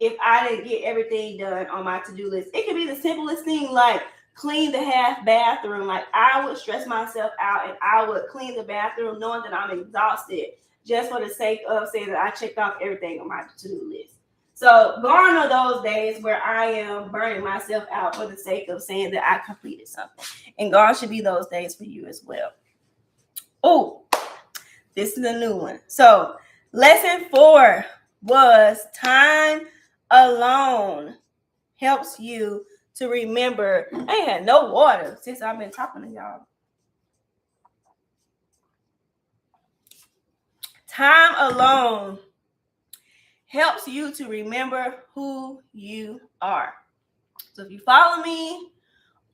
if I didn't get everything done on my to-do list. It could be the simplest thing like clean the half bathroom. Like I would stress myself out and I would clean the bathroom knowing that I'm exhausted just for the sake of saying that I checked off everything on my to-do list. So gone are those days where I am burning myself out for the sake of saying that I completed something. And gone should be those days for you as well. Oh, this is a new one. So lesson 4 was time alone helps you to remember. I ain't had no water since I've been talking to y'all. Time alone helps you to remember who you are. So if you follow me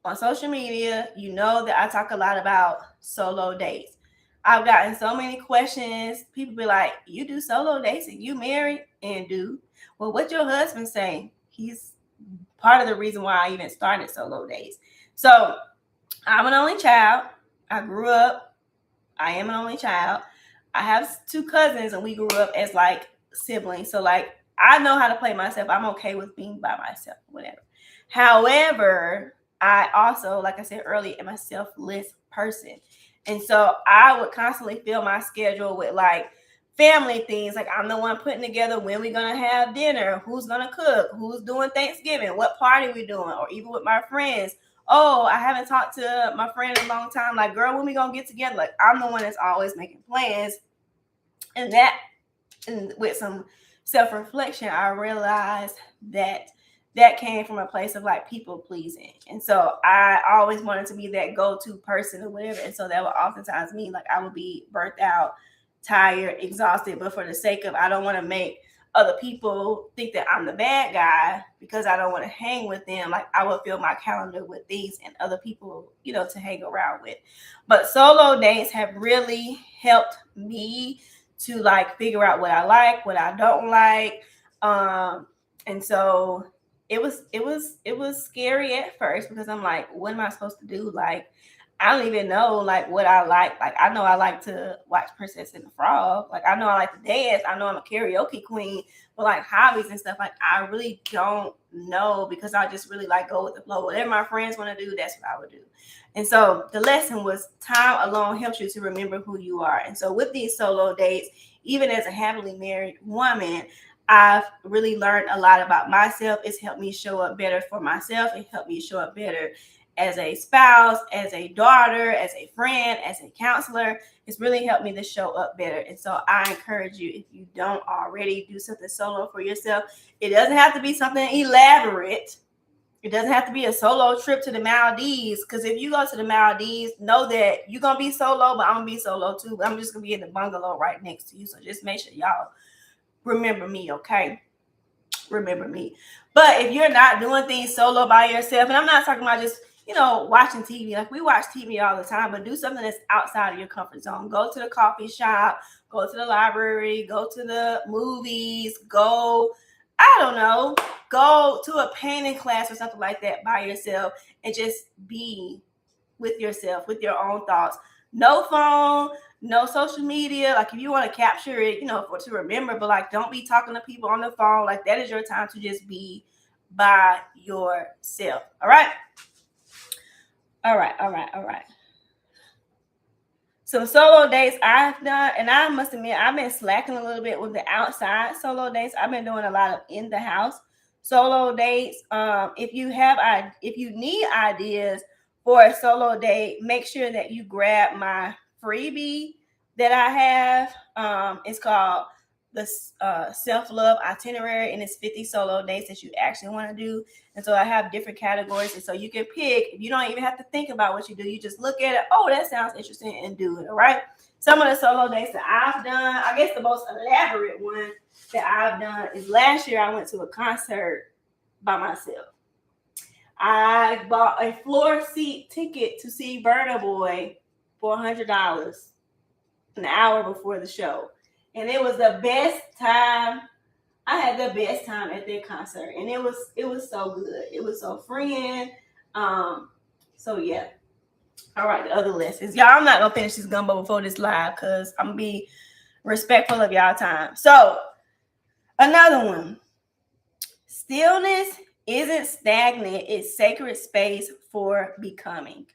on social media, you know that I talk a lot about solo dates. I've gotten so many questions. People be like, you do solo dates and you married? And do. Well, what your husband say? He's part of the reason why I even started solo dates. So I'm an only child. I am an only child. I have 2 cousins and we grew up as like siblings. So like I know how to play myself. I'm okay with being by myself, whatever. However, I also, like I said earlier, am a selfless person. And so I would constantly fill my schedule with like family things. Like I'm the one putting together when we're going to have dinner, who's going to cook, who's doing Thanksgiving, what party we're doing, or even with my friends. Oh, I haven't talked to my friend in a long time. Like, girl, when we going to get together? Like I'm the one that's always making plans. And with some self-reflection, I realized that came from a place of like people pleasing. And so I always wanted to be that go-to person or whatever. And so that would oftentimes mean like I would be burnt out, tired, exhausted. But for the sake of, I don't want to make other people think that I'm the bad guy because I don't want to hang with them. Like I would fill my calendar with these and other people, to hang around with. But solo dates have really helped me to like figure out what I like, what I don't like. And so it was scary at first because I'm like, what am I supposed to do? Like, I don't even know like what I like. Like, I know I like to watch Princess and the Frog. Like, I know I like to dance. I know I'm a karaoke queen, but like hobbies and stuff, like I really don't know because I just really like go with the flow. Whatever my friends want to do, that's what I would do. And so the lesson was time alone helps you to remember who you are. And so with these solo dates, even as a happily married woman, I've really learned a lot about myself. It's helped me show up better for myself. It helped me show up better as a spouse, as a daughter, as a friend, as a counselor. It's really helped me to show up better. And so I encourage you, if you don't already, do something solo for yourself. It doesn't have to be something elaborate. It doesn't have to be a solo trip to the Maldives. Because if you go to the Maldives, know that you're going to be solo, but I'm going to be solo too. I'm just going to be in the bungalow right next to you. So just make sure y'all remember me, okay? Remember me. But if you're not doing things solo by yourself, and I'm not talking about just watching TV. Like, we watch TV all the time, but do something that's outside of your comfort zone. Go to the coffee shop, go to the library, go to the movies, go to a painting class or something like that by yourself, and just be with yourself, with your own thoughts. No phone, no social media. Like, if you want to capture it, to remember, but like, don't be talking to people on the phone. Like, that is your time to just be by yourself. All right. Some solo dates I've done, and I must admit, I've been slacking a little bit with the outside solo dates. I've been doing a lot of in the house solo dates. If you need ideas for a solo date, make sure that you grab my freebie that I have. It's called the self-love itinerary, and it's 50 solo dates that you actually want to do. And so I have different categories, and so you can pick. You don't even have to think about what you do. You just look at it. Oh, that sounds interesting, and do it. All right. Some of the solo dates that I've done, I guess the most elaborate one that I've done is last year I went to a concert by myself. I bought a floor seat ticket to see Burna Boy for $100 an hour before the show. And it was the best time. I had the best time at that concert. And it was so good. It was so freeing. So yeah. All right, the other lessons. Y'all, I'm not gonna finish this gumbo before this live because I'm gonna be respectful of y'all time. So another one. Stillness isn't stagnant, it's sacred space for becoming.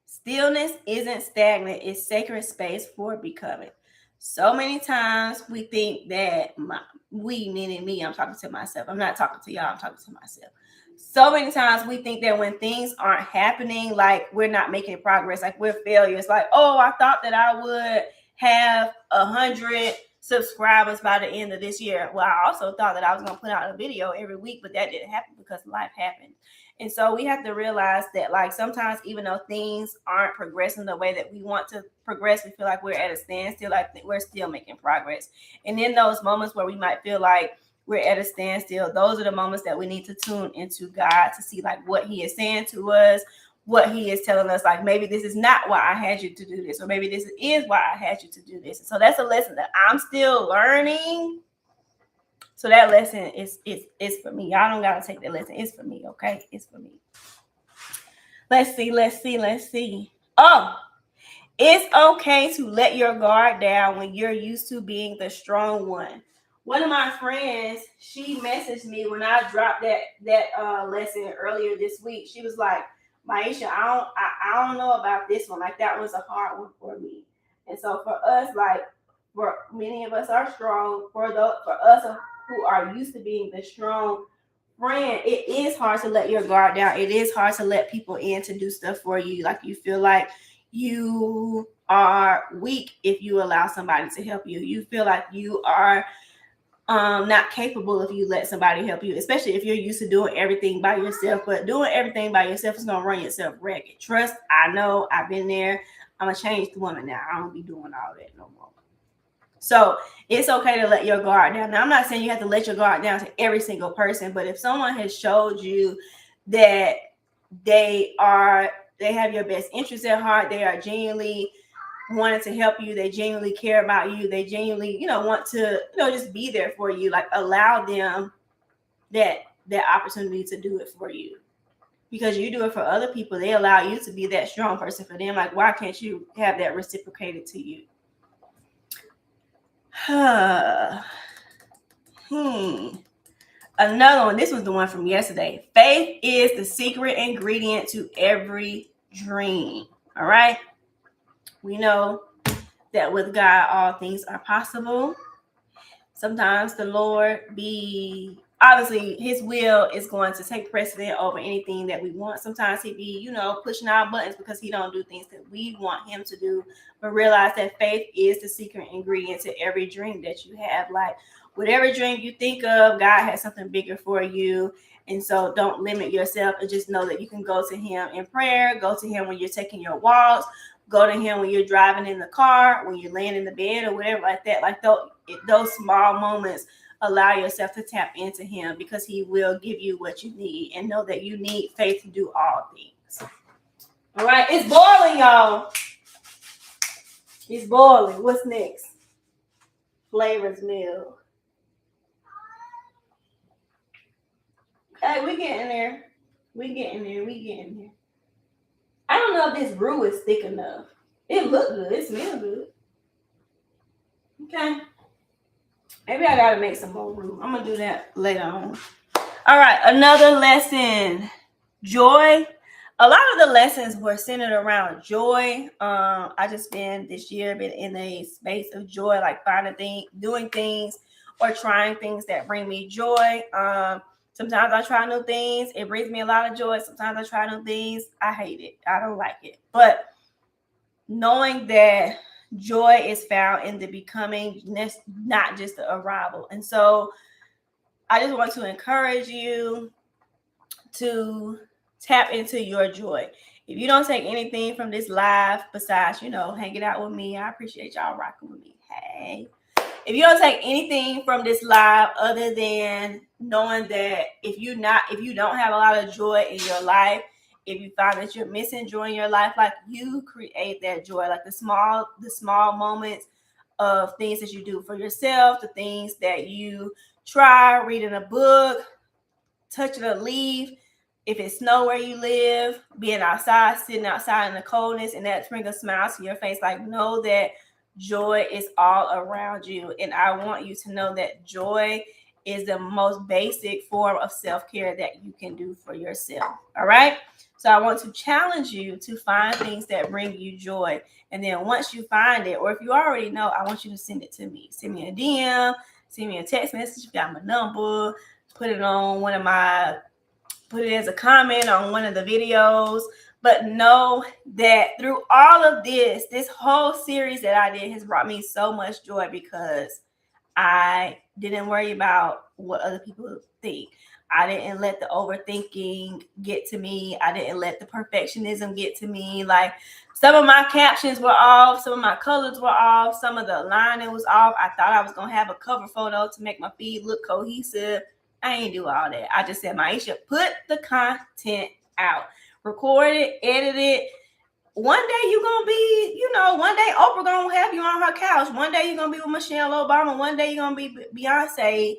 Stillness isn't stagnant, it's sacred space for becoming. So many times we think that we, meaning me, I'm talking to myself. I'm not talking to y'all, I'm talking to myself. So many times we think that when things aren't happening, like we're not making progress, like we're failures. Like, oh, I thought that I would have 100 subscribers by the end of this year. Well, I also thought that I was going to put out a video every week, but that didn't happen because life happened. And so we have to realize that, like, sometimes even though things aren't progressing the way that we want to progress, we feel like we're at a standstill, like we're still making progress. And in those moments where we might feel like we're at a standstill, those are the moments that we need to tune into God to see like what he is saying to us, what he is telling us. Like, maybe this is not why I had you to do this, or maybe this is why I had you to do this. And so that's a lesson that I'm still learning. So that lesson is for me. Y'all don't gotta take that lesson. It's for me, okay? It's for me. Let's see. Oh, it's okay to let your guard down when you're used to being the strong one. One of my friends, she messaged me when I dropped that lesson earlier this week. She was like, Maisha, I don't know about this one. Like, that was a hard one for me. And so for us, like, for many of us are strong. For us who are used to being the strong friend, it is hard to let your guard down. It is hard to let people in to do stuff for you. Like, you feel like you are weak if you allow somebody to help you. You feel like you are not capable if you let somebody help you, especially if you're used to doing everything by yourself. But doing everything by yourself is gonna run yourself ragged. Trust, I know, I've been there. I'm a changed woman now. I don't be doing all that no more. So it's okay to let your guard down. Now, I'm not saying you have to let your guard down to every single person, but if someone has showed you that they have your best interest at heart, they are genuinely wanting to help you, they genuinely care about you, they genuinely, want to, just be there for you, like, allow them that opportunity to do it for you. Because you do it for other people, they allow you to be that strong person for them. Like, why can't you have that reciprocated to you? Another one, this was the one from yesterday. Faith is the secret ingredient to every dream. All right. We know that with God, all things are possible. Sometimes the Lord obviously his will is going to take precedent over anything that we want. Sometimes he be, pushing our buttons because he don't do things that we want him to do. But realize that faith is the secret ingredient to every dream that you have. Like, whatever dream you think of, God has something bigger for you. And so don't limit yourself, and just know that you can go to him in prayer, go to him when you're taking your walks, go to him when you're driving in the car, when you're laying in the bed or whatever like that. Like, those small moments allow yourself to tap into him, because he will give you what you need. And know that you need faith to do all things. All right, it's boiling, y'all. It's boiling. What's next? Flavors milk. Okay, we getting there. We getting there. I don't know if this roux is thick enough. It look good. It smells good. Okay. Maybe I gotta make some more roux. I'm gonna do that later on. All right, another lesson. Joy. A lot of the lessons were centered around joy. I just been in a space of joy, like finding things, doing things, or trying things that bring me joy. Sometimes I try new things. It brings me a lot of joy. Sometimes I try new things. I hate it. I don't like it. But knowing that joy is found in the becoming, not just the arrival. And so I just want to encourage you to tap into your joy. If you don't take anything from this live besides, hanging out with me, I appreciate y'all rocking with me. Hey. If you don't take anything from this live other than knowing that if you don't have a lot of joy in your life, if you find that you're missing joy in your life, like, you create that joy, like the small moments of things that you do for yourself, the things that you try, reading a book, touching a leaf, if it's snow where you live, being outside, sitting outside in the coldness, and that brings a smile to your face. Like, know that joy is all around you. And I want you to know that joy is the most basic form of self-care that you can do for yourself. All right. So I want to challenge you to find things that bring you joy. And then once you find it, or if you already know, I want you to send it to me. Send me a DM, send me a text message. You got my number. Put it as a comment on one of the videos. But know that through all of this whole series that I did has brought me so much joy, because I didn't worry about what other people think. I didn't let the overthinking get to me. I didn't let the perfectionism get to me. Like, some of my captions were off. Some of my colors were off. Some of the lining was off. I thought I was going to have a cover photo to make my feed look cohesive. I ain't do all that. I just said, Maisha, put the content out. Record it, edit it. One day you're going to be, one day Oprah going to have you on her couch. One day you're going to be with Michelle Obama. One day you're going to be Beyonce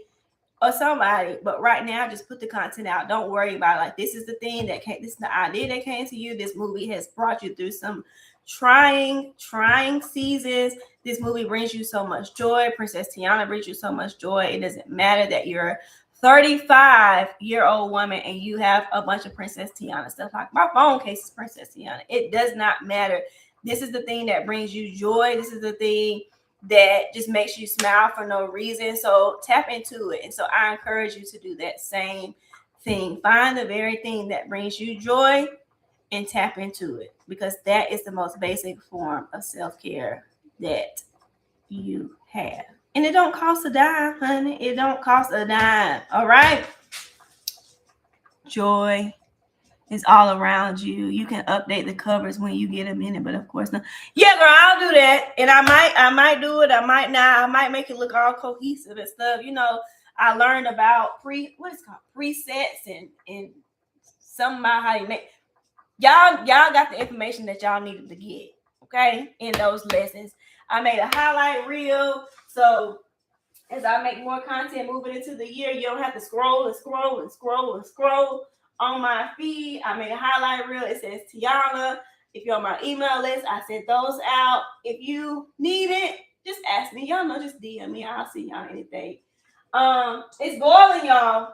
or somebody. But right now, just put the content out. Don't worry about it. Like, this is the thing that came, this is the idea that came to you. This movie has brought you through some trying seasons. This movie brings you so much joy. Princess Tiana brings you so much joy. It doesn't matter that you're 35-year-old woman and you have a bunch of Princess Tiana stuff. Like, my phone case is Princess Tiana. It does not matter. This is the thing that brings you joy. This is the thing that just makes you smile for no reason. So tap into it. And so I encourage you to do that same thing. Find the very thing that brings you joy and tap into it, because that is the most basic form of self-care that you have. And it don't cost a dime, honey. It don't cost a dime. All right. Joy is all around you. You can update the covers when you get a minute, but of course not. Yeah, girl, I'll do that. And I might do it. I might not. I might make it look all cohesive and stuff. I learned about presets and something about how you make. Y'all got the information that y'all needed to get, okay, in those lessons. I made a highlight reel, so as I make more content moving into the year, you don't have to scroll on my feed. I made a highlight reel. It says Tiana. If you're on my email list, I sent those out. If you need it, just ask me. Y'all know, just DM me. I'll see y'all anything. It's boiling, y'all.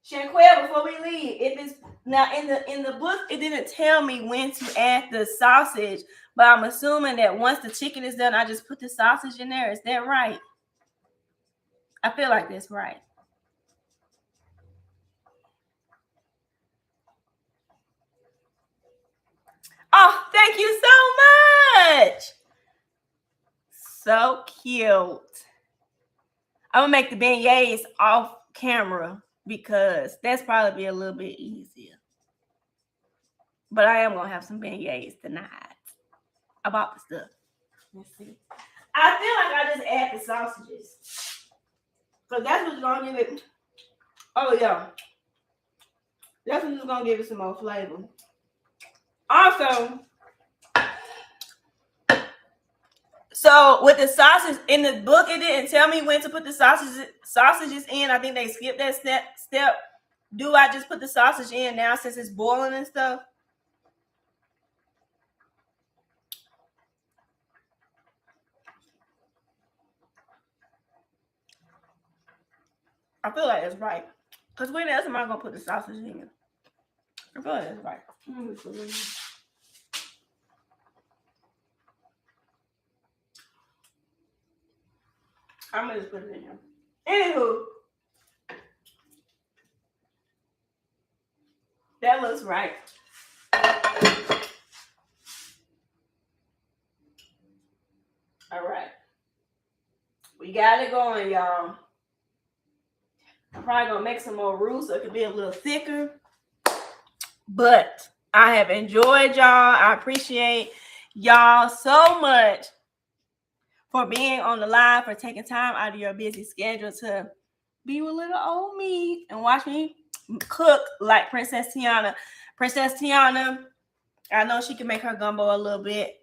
Shanquelle, before we leave, if it's now in the book, it didn't tell me when to add the sausage, but I'm assuming that once the chicken is done, I just put the sausage in there. Is that right? I feel like that's right. Oh, thank you so much. So cute. I'm gonna make the beignets off camera because that's probably be a little bit easier. But I am gonna have some beignets tonight. I bought the stuff. Let's see. I feel like I just add the sausages. Because that's what's going to give it. Oh, yeah. That's what's going to give it some more flavor. Also, so with the sausage in the book, it didn't tell me when to put the sausages in. I think they skipped that step. Do I just put the sausage in now since it's boiling and stuff? I feel like that's right. Because when else am I going to put the sausage in? I feel like that's right. I'm going to just put it in here. Anywho. That looks right. All right. We got it going, y'all. I'm probably going to make some more roux so it can be a little thicker. But I have enjoyed y'all. I appreciate y'all so much for being on the live, for taking time out of your busy schedule to be with little old me and watch me cook like Princess Tiana. Princess Tiana, I know she can make her gumbo a little bit.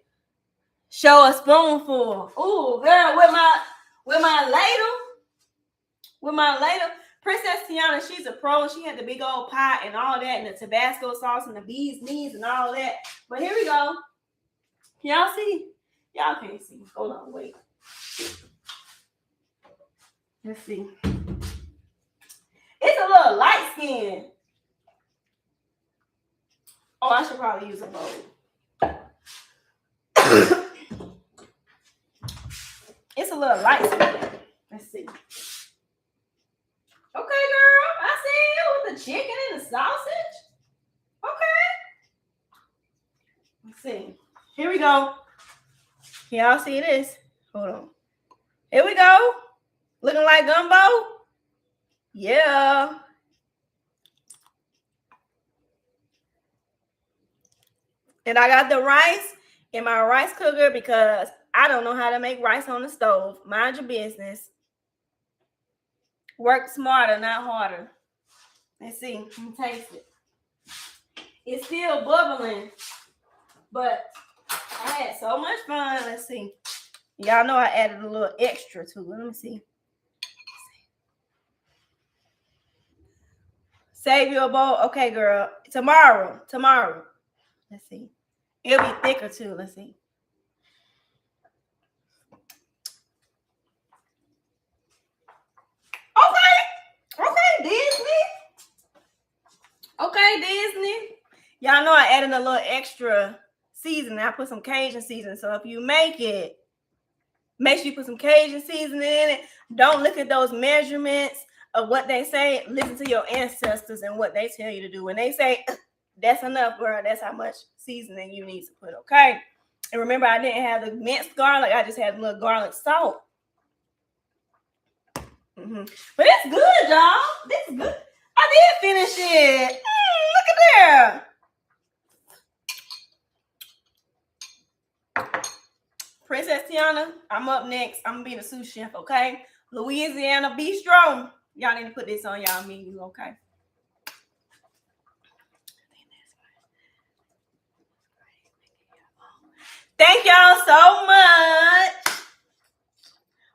Show a spoonful. Ooh, girl, with my ladle. With my ladle. Princess Tiana, she's a pro. She had the big old pot and all that, and the Tabasco sauce and the bee's knees and all that. But here we go. Y'all see? Y'all can't see. Hold on, wait. Let's see. It's a little light skin. Oh, I should probably use a bowl. It's a little light skin. Let's see. Okay, girl. I see you with the chicken and the sausage. Okay. Let's see. Here we go. Y'all see this? Hold on. Here we go. Looking like gumbo? Yeah. And I got the rice in my rice cooker because I don't know how to make rice on the stove. Mind your business. Work smarter, not harder. Let's see. Let me taste it. It's still bubbling, but I had so much fun. Let's see. Y'all know I added a little extra to it. Let me see. Save you a bowl. Okay, girl. Tomorrow. Let's see. It'll be thicker too. Let's see. Okay, Disney. Okay, Disney. Y'all know I added a little extra seasoning. I put some Cajun seasoning. So if you make it, make sure you put some Cajun seasoning in it. Don't look at those measurements of what they say. Listen to your ancestors and what they tell you to do. When they say, that's enough, girl, that's how much seasoning you need to put, okay? And remember, I didn't have the minced garlic. I just had a little garlic salt. But it's good, y'all. This is good. I did finish it. Look at there. Princess Tiana, I'm up next. I'm going to be the sous chef, okay? Louisiana Bistro. Y'all need to put this on y'all menu, okay? Thank y'all so much.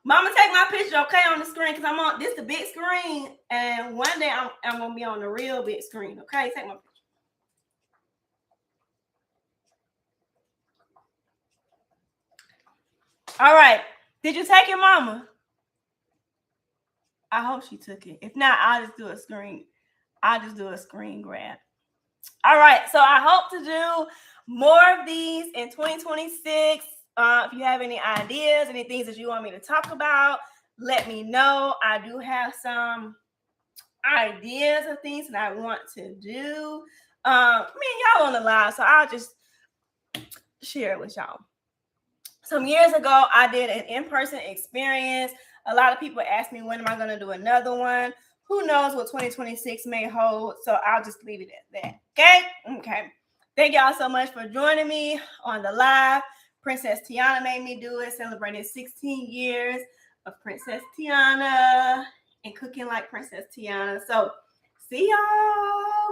Mama, take my picture, okay, on the screen, because I'm on this the big screen, and one day I'm gonna be on the real big screen, okay? Take my picture. All right. Did you take it, Mama? I hope she took it. If not, I'll just do a screen. I'll just do a screen grab. All right. So I hope to do more of these in 2026. If you have any ideas, any things that you want me to talk about, let me know. I do have some ideas of things that I want to do. Y'all on the live, so I'll just share it with y'all. Some years ago, I did an in-person experience. A lot of people ask me, when am I going to do another one? Who knows what 2026 may hold, so I'll just leave it at that, okay? Thank y'all so much for joining me on the live. Princess Tiana made me do it, celebrating 16 years of Princess Tiana. and cooking like Princess Tiana. So see y'all.